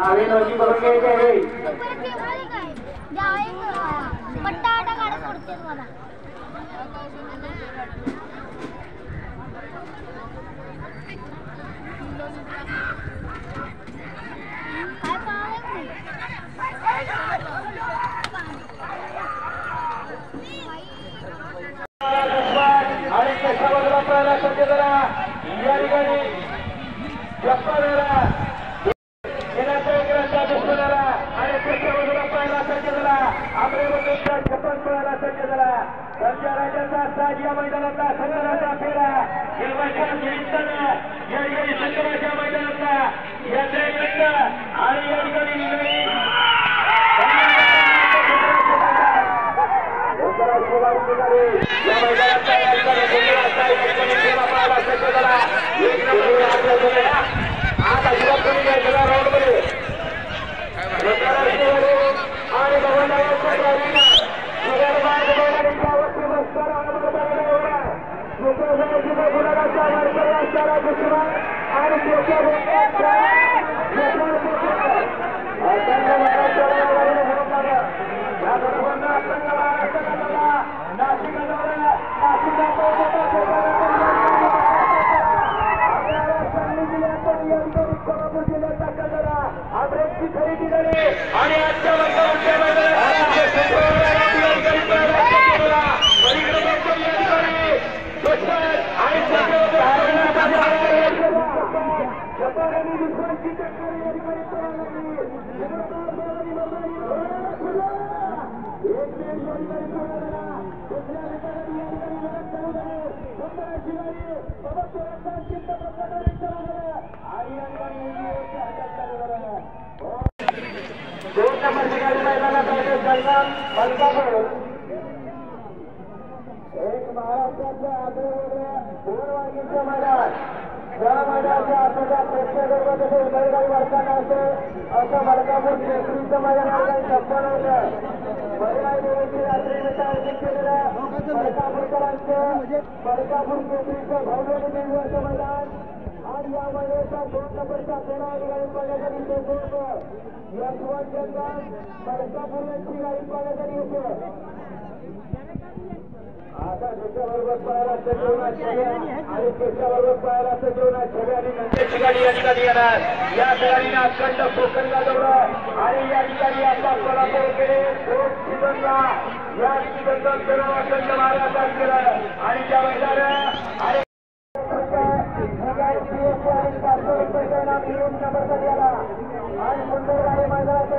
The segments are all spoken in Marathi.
आम्ही नोंदी करून घ्यायची आहे. पट्टा आटा काढत पडते मला. काय पाहावे आणि कशा बाजूला पळायला सज्ज करा. या ठिकाणी दुश्मनाला आणि कशा बाजूला पळायला सज्ज करा. अमरेवतीचा छप्पन पळायला सज्ज करा. त्यांच्या राजाचा साज या मैदानातला संग्राचा फेरा निर्वाचन निमित्तानं या ठिकाणी संग्राच्या मैदानातला यात्रेकंड आणि या ठिकाणी या मैदानाचा आता अजिबात कमी घ्यायचं राऊंड मध्ये आणि खरेदी झाली आणि आजच्या दोन नंबरची गाडी मैदानात एक महाराष्ट्राच्या आग्रह दोन वाघींचं मैदान. त्या मैदानाच्या आताच्या प्रेक्षकांमध्ये बैलगाडी वाढताना असो असं मलकापूर केसरीचं मैदान छप्पन होतं. बैलगाडी देवीची रात्री आयोजित केलेलं मलकापूरकरांचं मलकापूर केसरीचं भव्य दिवसाचं मैदान आणि या मैदानाचा दोन नंबरचा फेरा गाडी पाहण्यासाठी यशवंत जगदान मलकापूर यांची गाडी पाहण्यासाठी येतो. आता त्याच्याबरोबर पळायला सजवणार छब्या आणि त्याच्याबरोबर पळायला सजवणार छब्या आणि नंतरची गाडी या ठिकाणी येणार. या गाडीने अखंड कोकणला दौडं आणि या ठिकाणी आपला कोल्हापूरकडे दोन सीझनला या सीझनचा अखंड महाराष्ट्रात केलं आणि त्या मैदानात आणि सुंदर गाडी मैदानात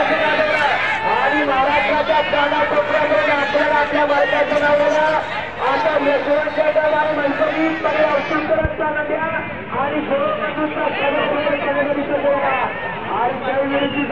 आणि महाराष्ट्राच्या कानाकोपऱ्यामध्ये आपल्याला आपल्या भारताच्या नावाला आता यशवंतच्या आणि नैसर्गिक पर्याय सुंदरचा नद्या आणि गोरखनाथचा सगळं दिसत होता आणि त्यावेळीची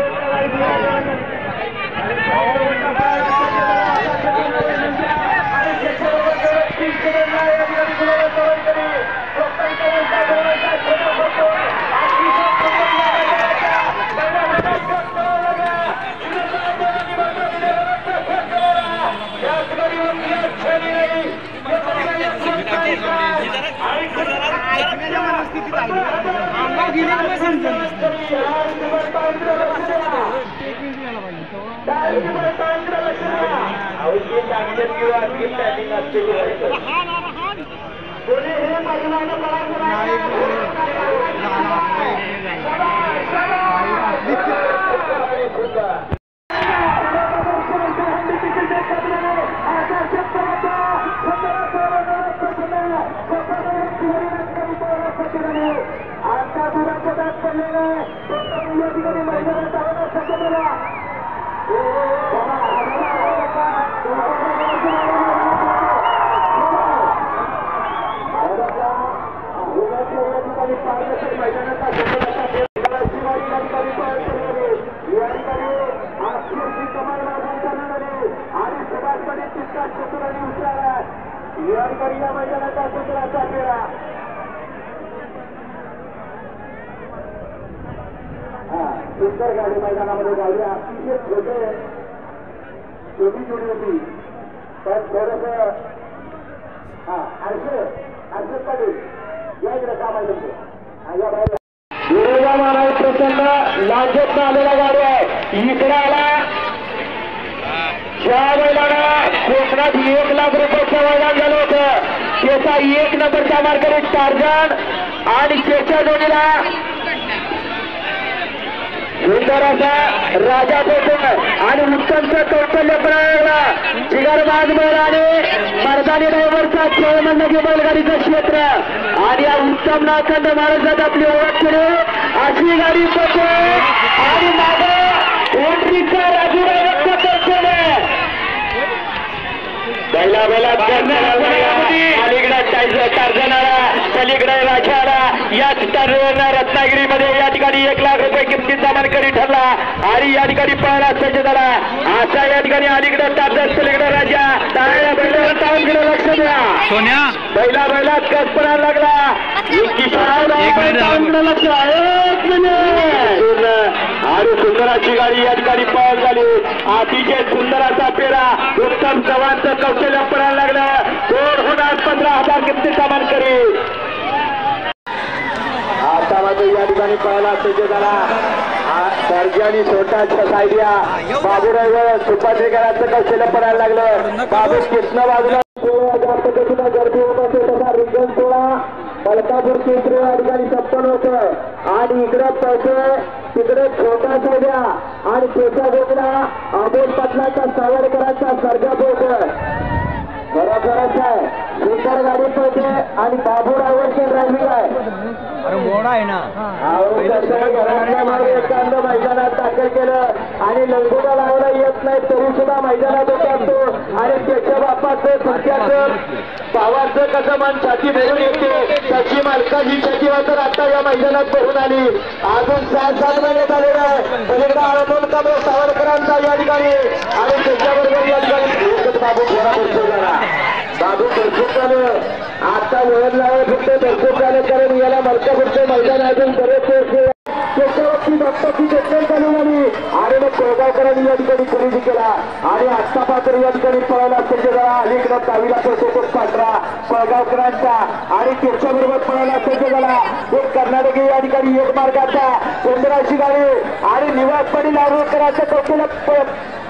सुंदर गाडी मैदानामध्ये गाडी अतिशय छोटी जोडी होती पण थोडस 1 लाख रुपयाचं मैदान झालं होतं. त्याचा 1 नंबरचा मार्करी टार्झन आणि त्याच्या जोडीला सुंदर असा राजा पोटून आणि उत्तमचं कौशल्य प्रणाला जिगरबाज बैल आणि मर्दानी ड्रायव्हरचा खेळमंडळी बैलगाडीचं क्षेत्र आणि या उत्तम नाखंड महाराजात आपली ओळख केली अशी गाडी पोटे आणि मागे एंट्रीचा राजू ड्रायव्हरचा कौशल्य बैला अलीकडे टार्झनाला पलीकडे राजाला याच रत्नागिरीमध्ये या ठिकाणी 1 लाख रुपये किमतीचा मानकरी ठरला आणि या ठिकाणी पळाला सज्ज झाला. असा या ठिकाणी अलीकडे टार्झन पलीकडे राजा टाळ्या बैलावर टाळून गेलं. लक्ष द्या सोन्या बैलात कस पडायला लागला लक्ष 1 मिनिट आणि सुंदराची गाडी या ठिकाणी पळ झाली. अतिशय सुंदर असा पेरा उत्तम चव्हाणचं कौशल्य पडायला लागलं. 2 होणार 15,000 किमतीचा मानकरी. आता मात्र या ठिकाणी पळाला सज्ज झाला सर्जानी छोटाचा सायडिया बाबूराव सुपात्रेकरांचं कौशल्य पडायला लागलं. बाबू कृष्ण बाजूला ज्या पद्धतीनं गर्दी होत असेल तसा रिंगण सोळा मलकापूर केंद्र या ठिकाणी 56 होतं आणि इकडं पैसे तिकडे छोटा सायड्या आणि त्याच्या जोडीला अमोल पाटलाचा सावरकरांचा सर्जा पोहोच खरोखरच आहे. सुंदर गाडी पळते आणि बाबूरावचे ड्रायव्हिंग आहे. अरे मोडा आहे ना घरातल्या मागे एखादं मैदानात दाखल केलं आणि लंगोटा लावला येत नाही तरी सुद्धा मैदानात उतरतो आणि त्याच्या बापाचं सत्याचं भावाचं कसं मन छाती भरून येते त्याची मालकाची छाती मात्र आता या मैदानात भरून आली. अजून 6-7 महिने झालेले आहे. पलीकडे अमोल कांबळे सावरकरांचा या ठिकाणी आणि त्याच्याबरोबर या ठिकाणी बाबू थोडा दर्शक झाला. बाबू दर्शक झालं आता वळण लावत फक्त दर्शक झालं कारण याला मलकापूरचं मैदान अजून बरेचसे त्याच्यावरती डॉक्टरची ट्रीटमेंट चालू झाली आणि मग कोळगावकरांनी या ठिकाणी खरेदी केला आणि आत्ता पात्र या ठिकाणी पळायला सज्ज झाला. अलीकडं तावीला तो पांढरा कोळगावकरांचा आणि त्याच्याबरोबर पळायला सज्ज झाला एक कर्नाटकी या ठिकाणी 1 मार्गाचा सुंदराची गाडी आणि निवासपणी लावकरांचं कौशल्य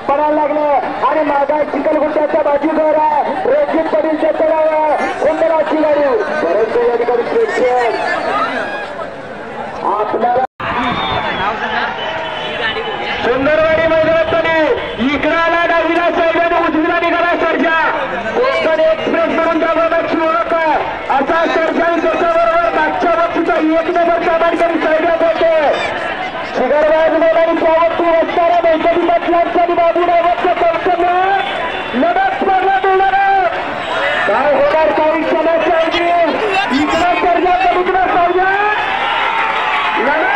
पडायला लागलं आणि मागा चिखलगुट्ट्याच्या बाजूवर रेशीम पडीलच्या तळावर सुंदराची गाडी परंतु या ठिकाणी प्रेक्षक आपल्याला सुंदरवाडी मैदानात इकडाला डावीला साईडने उजवीला निघाला सर्जा कोकण एक्सप्रेस म्हणून त्याबाबतची ओळख असा सर्जा त्याच्याबरोबर मागच्या वर्षीचा 1 नंबरचा मानकरी साईडला होते. शिगरबाज मैदानी त्यावरती असणारा मैदानी म्हटल्याचं आणि बाबूरावचं कौशल्य लढत स्पर्धा मिळणार काय होणार काही क्षणाच्या इकडं सर्जा तर इकडं सर्जा लढत